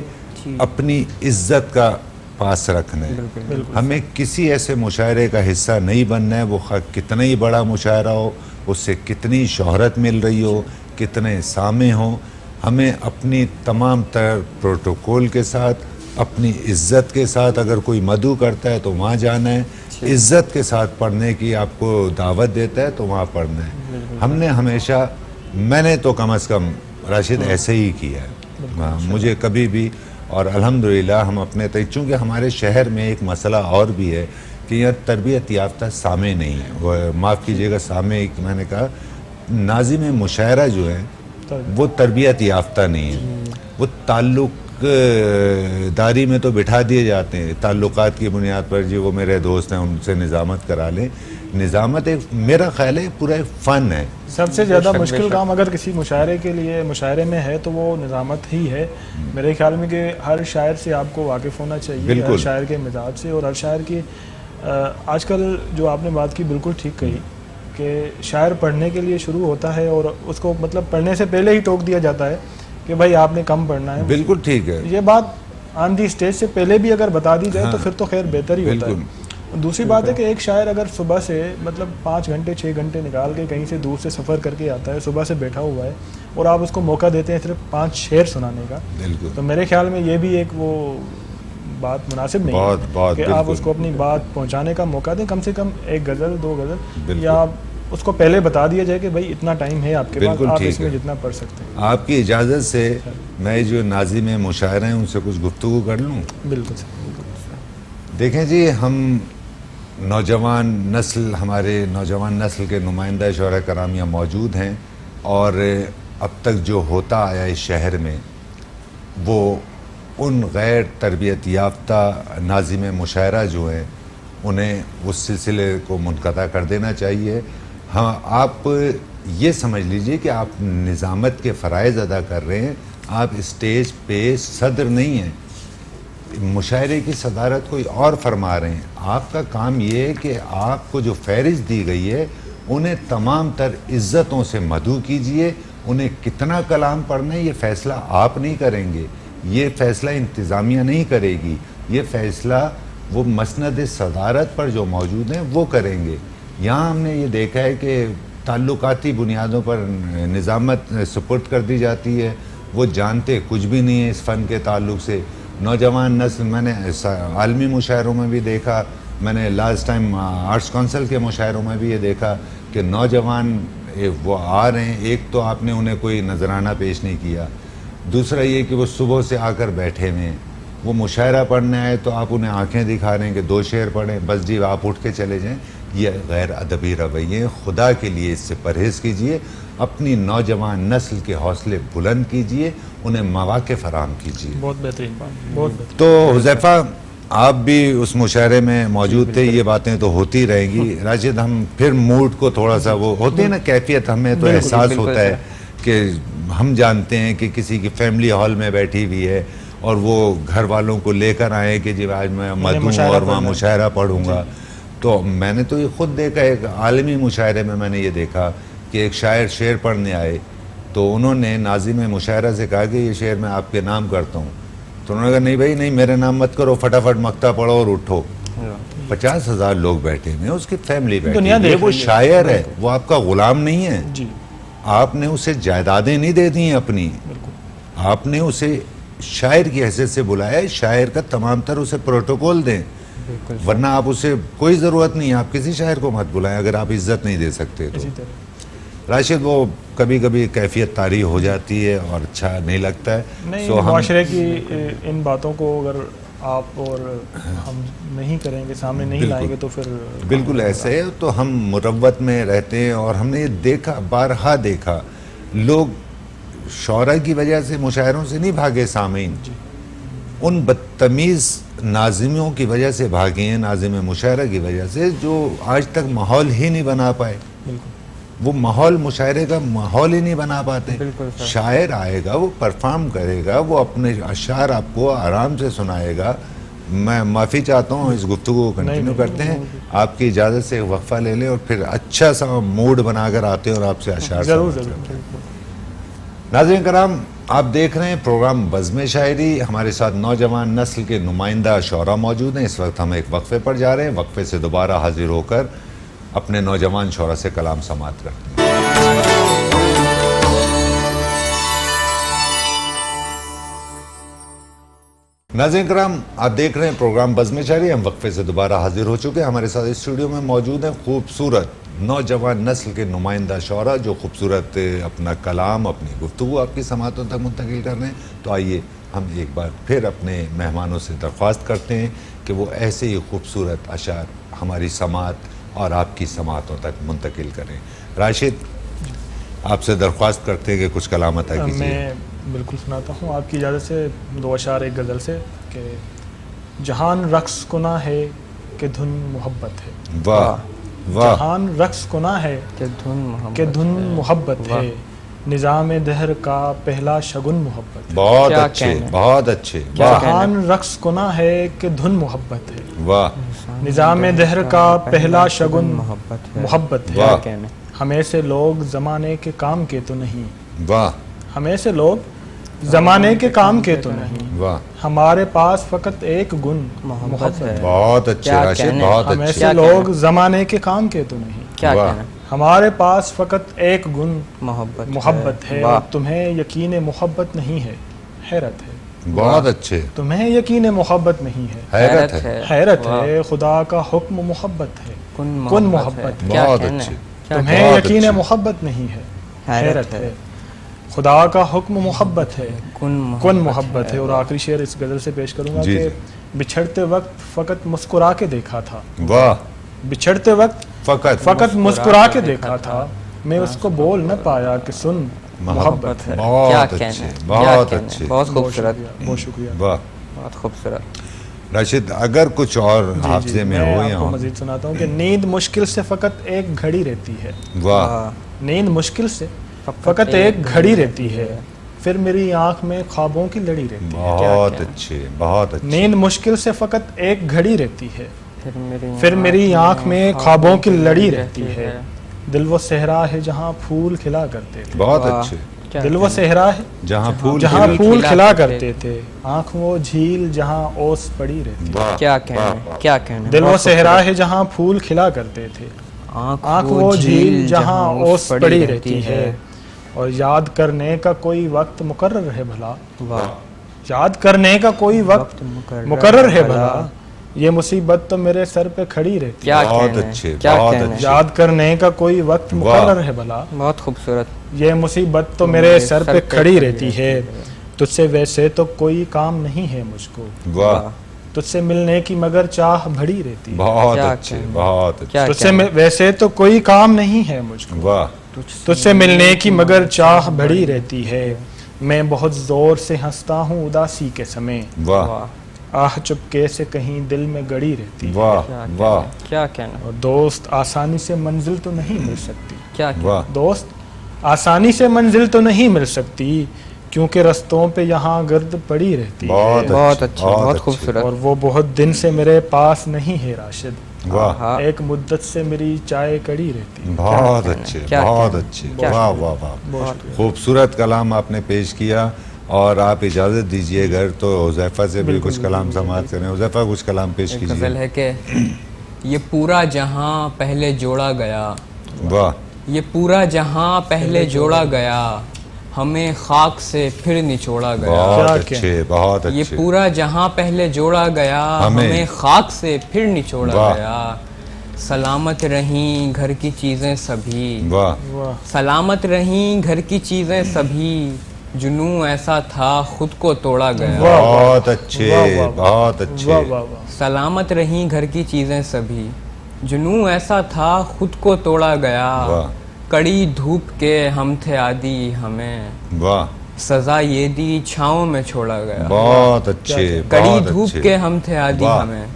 اپنی عزت کا پاس رکھنا ہے، ہمیں کسی ایسے مشاعرے کا حصہ نہیں بننا ہے، وہ کتنا ہی بڑا مشاعرہ ہو، اس سے کتنی شہرت مل رہی ہو، کتنے سامع ہوں، ہمیں اپنی تمام تر پروٹوکول کے ساتھ، اپنی عزت کے ساتھ، اگر کوئی مدعو کرتا ہے تو وہاں جانا ہے، عزت کے ساتھ پڑھنے کی آپ کو دعوت دیتا ہے تو وہاں پڑھنا ہے۔ ہم نے ہمیشہ، میں نے تو کم از کم راشد ایسے ہی کیا ہے، مجھے کبھی بھی، اور الحمدللہ ہم اپنے چونکہ ہمارے شہر میں ایک مسئلہ اور بھی ہے کہ یہاں تربیت یافتہ سامع نہیں ہے، وہ معاف کیجیے گا سامع، میں نے کہا ناظم مشاعرہ جو ہے وہ تربیت یافتہ نہیں ہے. وہ تعلق داری میں تو بٹھا دیے جاتے ہیں تعلقات کی بنیاد پر. جی وہ میرے دوست ہیں ان سے نظامت کرا لیں. نظامت ایک میرا خیال ہے پورا ایک فن ہے. سب سے زیادہ مشکل کام اگر کسی مشاعرے کے لیے مشاعرے میں ہے تو وہ نظامت ہی ہے میرے خیال میں, کہ ہر شاعر سے آپ کو واقف ہونا چاہیے, ہر شاعر کے مزاج سے, اور ہر شاعر کی آج کل جو آپ نے بات کی بالکل ٹھیک کہی کہ شاعر پڑھنے کے لیے شروع ہوتا ہے اور اس کو مطلب پڑھنے سے پہلے ہی ٹوک دیا جاتا ہے کہ بھائی آپ نے کم پڑھنا ہے. بالکل ٹھیک ہے. یہ بات آن دی اسٹیج سے پہلے بھی اگر بتا دی جائے تو پھر تو خیر بہتر ہی ہوتا ہے. دوسری بات ہے کہ ایک شاعر اگر صبح سے مطلب 5 گھنٹے 6 گھنٹے نکال کے کہیں سے دور سے سفر کر کے آتا ہے, صبح سے بیٹھا ہوا ہے, اور آپ اس کو موقع دیتے ہیں صرف 5 شعر سنانے کا, تو میرے خیال میں یہ بھی ایک وہ بات مناسب نہیں ہے کہ آپ اس کو اپنی بات پہنچانے کا موقع دیں. کم سے کم 1 غزل 2 غزل یا اس کو پہلے بتا دیا جائے کہ بھائی اتنا ٹائم ہے آپ کے پاس, آپ اس میں جتنا پڑھ سکتے ہیں. آپ کی اجازت سے میں جو ناظم مشاعرہ ہیں ان سے کچھ گفتگو کر لوں. بالکل سر. دیکھیں جی, ہم نوجوان نسل, ہمارے نوجوان نسل کے نمائندہ شعراء کرام یہاں موجود ہیں, اور اب تک جو ہوتا آیا اس شہر میں وہ ان غیر تربیت یافتہ ناظم مشاعرہ جو ہیں انہیں اس سلسلے کو منقطع کر دینا چاہیے. ہاں آپ یہ سمجھ لیجئے کہ آپ نظامت کے فرائض ادا کر رہے ہیں, آپ اسٹیج پہ صدر نہیں ہیں, مشاعرے کی صدارت کوئی اور فرما رہے ہیں. آپ کا کام یہ ہے کہ آپ کو جو فہرست دی گئی ہے انہیں تمام تر عزتوں سے مدعو کیجئے. انہیں کتنا کلام پڑھنا ہے یہ فیصلہ آپ نہیں کریں گے, یہ فیصلہ انتظامیہ نہیں کرے گی, یہ فیصلہ وہ مسند صدارت پر جو موجود ہیں وہ کریں گے. یہاں ہم نے یہ دیکھا ہے کہ تعلقاتی بنیادوں پر نظامت سپرد کر دی جاتی ہے, وہ جانتے کچھ بھی نہیں ہے اس فن کے تعلق سے. نوجوان نسل, میں نے عالمی مشاعروں میں بھی دیکھا, میں نے لاسٹ ٹائم آرٹس کونسل کے مشاعروں میں بھی یہ دیکھا کہ نوجوان وہ آ رہے ہیں. ایک تو آپ نے انہیں کوئی نذرانہ پیش نہیں کیا, دوسرا یہ کہ وہ صبح سے آ کر بیٹھے ہوئے ہیں. وہ مشاعرہ پڑھنے آئے تو آپ انہیں آنکھیں دکھا رہے ہیں کہ 2 شعر پڑھیں, بس جی آپ اٹھ کے چلے جائیں. یہ غیر ادبی رویے, خدا کے لیے اس سے پرہیز کیجئے. اپنی نوجوان نسل کے حوصلے بلند کیجئے, انہیں مواقع فراہم کیجئے. بہت بہترین بات, بہت بہترین. تو حذیفہ آپ بھی اس مشاعرے میں موجود تھے, یہ باتیں تو ہوتی رہیں گی. راشد, ہم پھر موڈ کو تھوڑا سا وہ ہوتے ہیں نا کیفیت, ہمیں تو احساس ہوتا ہے کہ ہم جانتے ہیں کہ کسی کی فیملی ہال میں بیٹھی ہوئی ہے اور وہ گھر والوں کو لے کر آئے کہ جی آج میں مدعو اور وہاں مشاعرہ پڑھوں گا. تو میں نے تو یہ خود دیکھا, ایک عالمی مشاعرے میں نے یہ دیکھا کہ ایک شاعر شعر پڑھنے آئے تو انہوں نے ناظم مشاعرہ سے کہا کہ یہ شعر میں آپ کے نام کرتا ہوں. تو انہوں نے کہا نہیں بھائی نہیں, میرے نام مت کرو, فٹافٹ مقطع پڑھو اور اٹھو. 50,000 لوگ بیٹھے ہیں, اس کی فیملی بیٹھی ہے, وہ شاعر ہے, وہ آپ کا غلام نہیں ہے. آپ نے اسے جائیدادیں نہیں دے دی ہیں اپنی, آپ نے اسے شاعر کی حیثیت سے بلایا ہے. شاعر کا تمام تر اسے پروٹوکول دیں, ورنہ آپ اسے کوئی ضرورت نہیں ہے. آپ کسی شاعر کو مت بلائیں اگر آپ عزت نہیں دے سکتے تو. راشد, وہ کبھی کبھی کیفیت طاری ہو جاتی ہے اور اچھا نہیں لگتا ہے. نہیں, معاشرے کی ان باتوں کو اگر آپ اور ہم نہیں کریں گے, سامنے نہیں لائیں گے تو پھر بالکل ایسے ہے. تو ہم مروت میں رہتے ہیں اور ہم نے یہ دیکھا, بارہا دیکھا, لوگ شعراء کی وجہ سے مشاعروں سے نہیں بھاگے سامعین, ان بدتمیز ناظموں کی وجہ سے بھاگے ہیں, ناظم مشاعرہ کی وجہ سے, جو آج تک ماحول ہی نہیں بنا پائے. وہ ماحول, مشاعرے کا ماحول ہی نہیں بنا پاتے. شاعر آئے گا, وہ پرفارم کرے گا, وہ اپنے اشعار آپ کو آرام سے سنائے گا. میں معافی چاہتا ہوں, اس گفتگو کو کنٹینیو کرتے ہیں. آپ کی اجازت سے وقفہ لے لیں اور پھر اچھا سا موڈ بنا کر آتے ہیں اور آپ سے اشعار سناتے ہیں. ناظرین کرام, آپ دیکھ رہے ہیں پروگرام بزم شاعری. ہمارے ساتھ نوجوان نسل کے نمائندہ شعراء موجود ہیں. اس وقت ہم ایک وقفے پر جا رہے ہیں. وقفے سے دوبارہ حاضر ہو کر اپنے نوجوان شعراء سے کلام سماعت کرتے ہیں. ناظرین کرام, آپ دیکھ رہے ہیں پروگرام بزم شاعری. ہم وقفے سے دوبارہ حاضر ہو چکے ہیں. ہمارے ساتھ اسٹوڈیو میں موجود ہیں خوبصورت نوجوان نسل کے نمائندہ شعراء جو خوبصورت اپنا کلام, اپنی گفتگو آپ کی سماعتوں تک منتقل کر رہے ہیں. تو آئیے ہم ایک بار پھر اپنے مہمانوں سے درخواست کرتے ہیں کہ وہ ایسے ہی خوبصورت اشعار ہماری سماعت اور آپ کی سماعتوں تک منتقل کریں. راشد, آپ سے درخواست کرتے ہیں کہ کچھ کلام عطا کیجیے. میں بالکل سناتا ہوں آپ کی اجازت سے 2 اشعار ایک غزل سے کہ جہان رقص کنا ہے کہ دھن محبت ہے. واہ واہ جہان رقص کنا ہے کہ دھن کہ دھن محبت ہے. نظام دہر کا پہلا شگن محبت ہے. بہت کیا اچھے کہنا ہے. بہت اچھے. جہان رقص کنا ہے کہ دھن محبت ہے. واہ نظام دہر کا پہلا شگن محبت ہے. محبت ہے. کیا کہنا ہے. ہمیں سے لوگ زمانے کے کام کے تو نہیں. واہ ہمیں سے لوگ زمانے کے کام کے تو نہیں. واہ ہمارے پاس فقط ایک گن محبت ہے. بہت اچھے کیا راشد کہنے. بہت ہمیں اچھے. سے لوگ زمانے کے کام کے تو نہیں. کیا واہ. کہنا ہے. ہمارے پاس فقط ایک گن محبت ہے. واہ. اور تمہیں یقین محبت نہیں ہے. حیرت ہے. بہت اچھے. تمہیں یقین محبت نہیں ہے. حیرت ہے. حیرت واہ. ہے. خدا کا حکم محبت ہے. کن محبت ہے. کیا بہت کہنا اچھے. ہے. کیا تمہیں بہت یقین اچھے. محبت نہیں ہے. حیرت ہے. خدا کا حکم محبت ہے. کن محبت ہے. اور آخری شعر اس غزل سے پیش کروں گا جی کہ جی. بچھڑتے وقت فقط مسکرا کے دیکھا تھا. واہ بچھڑتے وقت فقط مسکرا کے دیکھا تھا. میں اس کو بول نہ پایا کہ سن محبت ہے. کیا بہت کہنا اچھے ہے. بہت کیا کہنا ہے. اچھے. بہت خوبصورت. بہت شکریہ. واہ بہت خوبصورت. راشد اگر کچھ اور حافظے میں ہو میں یا آپ کو ہو. مزید سناتا ہوں کہ نیند مشکل سے فقط ایک گھڑی رہتی ہے. واہ نیند مشکل سے فقط ایک گھڑی رہتی ہے. پھر میری آنکھ میں خوابوں کی لڑی رہتی ہے. بہت اچھے بہت اچھے. نیند مشکل سے فقط ایک گھڑی رہتی ہے. پھر میری آنکھ میں خوابوں کی لڑی رہتی ہے. دل وہ صحرا ہے جہاں پھول کھلا کرتے تھے. بہت اچھے. دل وہ صحرا ہے جہاں پھول پھول کھلا کرتے تھے. آنکھ وہ جھیل جہاں اوس پڑی رہتی. واہ کیا کہنا ہے. کیا کہنا ہے. دل وہ صحرا ہے جہاں پھول کھلا کرتے تھے. آنکھ وہ جھیل جہاں اوس پڑی رہتی ہے. اور یاد کرنے کا کوئی وقت مقرر ہے بھلا. واہ. یاد کرنے کا کوئی وقت مقرر ہے بھلا. یہ مصیبت تو میرے سر پہ کھڑی رہتی. کیا بہت کہنا ہے. اچھے کیا بہت کہنا ہے. اچھے. یاد کرنے کا کوئی وقت مقرر ہے بھلا. بہت خوبصورت. یہ مصیبت تو میرے سر پہ کھڑی رہتی ہے. تجھ سے ویسے تو کوئی کام نہیں ہے مجھ کو. واہ تجھ سے ملنے کی مگر چاہ بڑی رہتی ہے. بہت کیا اچھے کہنا ہے. بہت اچھے. کیا تجھ سے کہنا ہے. ویسے تو کوئی کام نہیں ہے مجھ کو. واہ تجھ سے ملنے کی مگر چاہ بڑی رہتی ہے. میں بہت زور سے ہنستا ہوں اداسی کے سمے. واہ واہ. آہ چپکے سے کہیں دل میں گڑی رہتی ہے. واہ کیا کہنا واہ ہے. کیا کہنا ہے. اور دوست آسانی سے منزل تو نہیں مل سکتی. کیا کہنا ہے. واہ دوست آسانی سے منزل تو نہیں مل سکتی کیونکہ رستوں پہ یہاں گرد پڑی رہتی بہت ہے. بہت اچھا. بہت اچھے. خوبصورت. اور وہ بہت دن سے میرے پاس نہیں ہے راشد. واہ ہاں. ایک مدت سے میری چائے کڑی رہتی ہے. بہت کہنا ہے. اچھے کیا بہت کہنا ہے. اچھے. کیا واہ کہنا ہے. واہ واہ بہت شکریہ. خوبصورت کلام آپ نے پیش کیا. اور آپ اجازت دیجئے گھر تو حذیفہ سے بھی کچھ کلام سماعت کریں. حذیفہ کچھ کلام پیش ایک غزل کیجئے. ہے کہ یہ پورا جہاں پہلے جوڑا گیا. واہ یہ پورا جہاں پہلے جوڑا گیا. ہمیں خاک سے پھر نچوڑا گیا. بہت کیا اچھے بہت یہ اچھے. پورا جہاں پہلے جوڑا گیا. ہمیں خاک سے پھر نچوڑا واہ. گیا. سلامت رہیں گھر کی چیزیں سبھی. واہ واہ سلامت رہیں گھر کی چیزیں سبھی. جنوں ایسا تھا خود کو توڑا گیا. واہ. بہت اچھے واہ واہ. بہت واہ اچھے. واہ واہ. سلامت رہیں گھر کی چیزیں سبھی. جنوں ایسا تھا خود کو توڑا گیا. واہ کڑی دھوپ کے ہم تھے عادی ہمیں. واہ سزا یہ دی چھاؤں میں چھوڑا گیا. بہت اچھے کڑی بہت دھوپ اچھے. کے ہم تھے عادی واہ. ہمیں.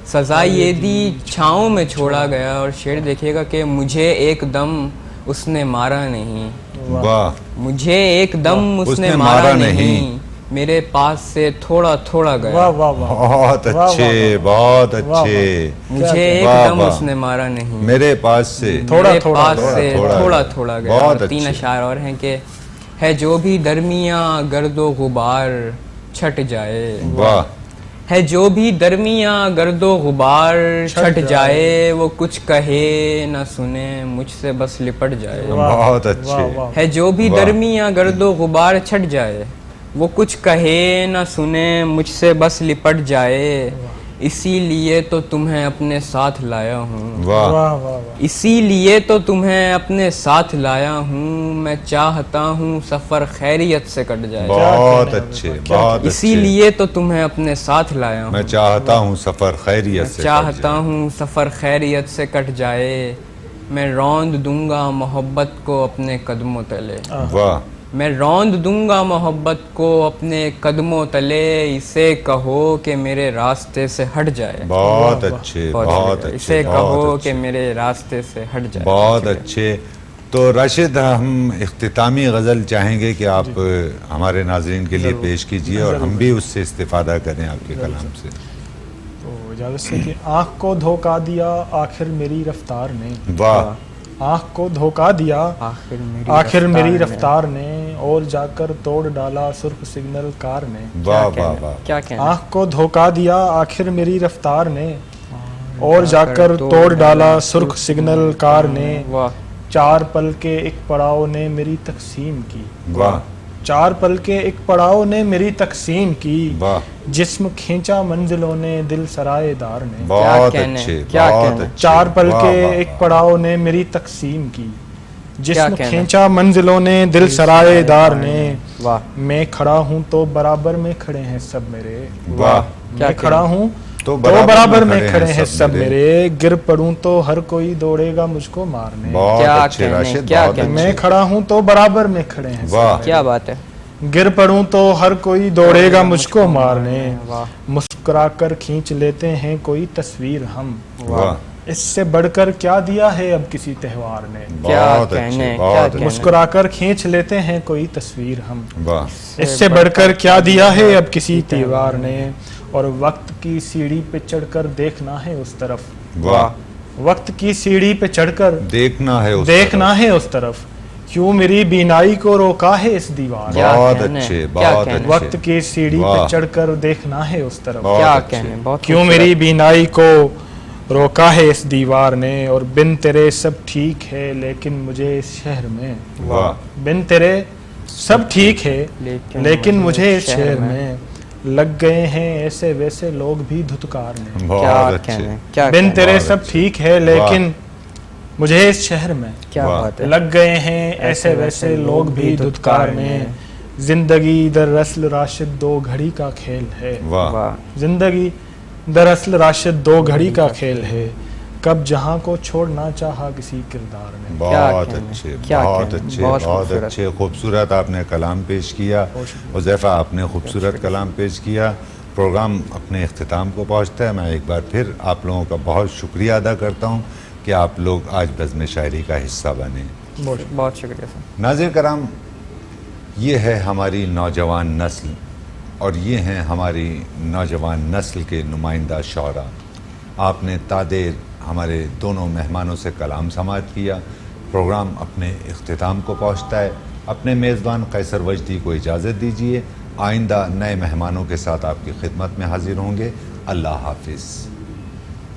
سزا یہ دی چھاؤں میں چھوڑا گیا. اور شعر دیکھیے گا کہ مجھے ایک دم اس نے مارا نہیں. واہ مجھے ایک دم اس نے مارا نہیں. میرے پاس سے تھوڑا تھوڑا واہ گیا. واہ واہ. بہت اچھے بہت اچھے. مجھے ایک واہ دم واہ. اس نے مارا نہیں. میرے پاس سے تھوڑا میرے تھوڑا پاس سے تھوڑا تھوڑا تھوڑا گیا. بہت اور 3 اچھے. اشعار اور ہیں کہ ہے جو بھی درمیاں گرد و غبار چھٹ جائے. واہ ہے جو بھی درمیاں گرد و غبار چھٹ جائے. وہ کچھ کہے نہ سنے مجھ سے بس لپٹ جائے. بہت اچھے. واہ واہ. ہے جو بھی واہ. درمیاں گرد و غبار چھٹ جائے. وہ کچھ کہے نہ سنے مجھ سے بس لپٹ جائے. اسی لیے تو تمہیں اپنے ساتھ لایا ہوں. واہ واہ واہ واہ. اسی لیے تو تمہیں اپنے ساتھ لایا ہوں. میں چاہتا ہوں سفر خیریت سے کٹ جائے. بہت اچھے بہت اسی اچھے. لیے تو تمہیں اپنے ساتھ لایا ہوں. میں چاہتا ہوں سفر خیریت سے کٹ چاہتا جائے. ہوں سفر خیریت سے کٹ جائے. میں روند دوں گا محبت کو اپنے قدموں تلے. واہ. میں روند دوں گا محبت کو اپنے قدموں تلے, اسے کہو کہ میرے راستے سے ہٹ جائے. بہت اچھے, بہت اچھے. اسے کہو کہ میرے راستے سے ہٹ جائے. بہت اچھے. تو راشد, ہم اختتامی غزل چاہیں گے کہ آپ ہمارے ناظرین کے لیے پیش کیجئے اور ہم بھی اس سے استفادہ کریں آپ کے کلام سے. تو اجازت سے کہ آنکھ کو دھوکا دیا آخر میری رفتار نے. واہ. آنکھ کو دھوکا دیا آخر میری رفتار نے, اور جا کر توڑ ڈالا سرخ سگنل کار نے. واہ واہ واہ. کیا کہنا. آنکھ کو دھوکا دیا آخر میری رفتار نے, اور جا کر توڑ ڈالا سرخ سگنل کار نے. واہ. 4 پل کے ایک پڑاؤ نے میری تقسیم کی. واہ. 4 پل کے ایک پڑاؤ نے میری تقسیم کی, واہ. جسم کھینچا منزلوں نے دل سرائے دار نے. بہت کہنے, اچھے, کیا بہت کہنے. اچھے. 4 پل واہ کے واہ ایک واہ. پڑاؤ نے میری تقسیم کی, جسم کہنا. کھینچا منزلوں نے دل سرائے دار نے. واہ. میں کھڑا ہوں تو برابر میں کھڑے ہیں سب میرے. واہ. میں کھڑا ہوں تو تو برابر میں کھڑے ہیں سب میرے, گر پڑوں تو ہر کوئی دوڑے گا مجھ کو مارنے. بہت کیا اچھے کہنے, راشد, کیا بہت کہنے. اچھے. میں کھڑا ہوں تو برابر میں کھڑے ہیں واہ. کیا بات ہے. گر پڑوں تو ہر کوئی دوڑے گا مجھ کو مارنے. واہ. مسکرا کر کھینچ لیتے ہیں کوئی تصویر ہم, واہ. اس سے بڑھ کر کیا دیا ہے اب کسی تہوار نے. کیا بہت کہنے, اچھے, کیا بہت کہنے. مسکرا کر کھینچ لیتے ہیں کوئی تصویر ہم, واہ. اس سے بڑھ کر کیا دیا ہے اب کسی تہوار نے. اور وقت کی سیڑھی پہ چڑھ کر دیکھنا ہے اس طرف. واہ. وقت کی سیڑھی پہ چڑھ کر دیکھنا ہے اس دیکھنا ہے اس طرف, کیوں میری بینائی کو روکا ہے اس دیوار. کیا بہت کہنے, اچھے, کیا بہت کہنے. اچھے. وقت کی سیڑھی پہ واہ. چڑھ کر دیکھنا ہے اس طرف, بہت کیا اچھے. کہنے. بہت کیوں خوبصورت. میری بینائی کو روکا ہے اس دیوار نے. اور بن تیرے سب ٹھیک ہے لیکن مجھے اس شہر میں. واہ. بن تیرے سب ٹھیک ہے لیکن مجھے اس شہر میں لگ گئے ہیں ایسے ویسے لوگ بھی دھتکارنے. کیا بہت اچھے. کہنے, کیا بن کہنے. تیرے بہت سب اچھے. ٹھیک ہے لیکن مجھے اس شہر میں کیا واہ. بات ہے. لگ گئے ہیں ایسے ویسے لوگ بھی دھتکارنے. زندگی دراصل راشد 2 گھڑی کا کھیل ہے. واہ. واہ. زندگی دراصل راشد 2 گھڑی کا کھیل ہے, کب جہاں کو چھوڑنا چاہا کسی کردار نے. بہت کہنے, اچھے, کیا بہت کہنے. اچھے, بہت بہت خوبصورت. اچھے. خوبصورت آپ نے کلام پیش کیا. حذیفہ, آپ نے خوبصورت کلام پیش کیا. پروگرام اپنے اختتام کو پہنچتا ہے. میں ایک بار پھر آپ لوگوں کا بہت شکریہ ادا کرتا ہوں کہ آپ لوگ آج بزم شاعری کا حصہ بنے. بہت شکریہ سر. ناظر کرام, یہ ہے ہماری نوجوان نسل اور یہ ہیں ہماری نوجوان نسل کے نمائندہ شعراء. آپ نے تادیر ہمارے دونوں مہمانوں سے کلام سماعت کیا. پروگرام اپنے اختتام کو پہنچتا ہے. اپنے میزبان قیصر وجدی کو اجازت دیجیے. آئندہ نئے مہمانوں کے ساتھ آپ کی خدمت میں حاضر ہوں گے. اللہ حافظ.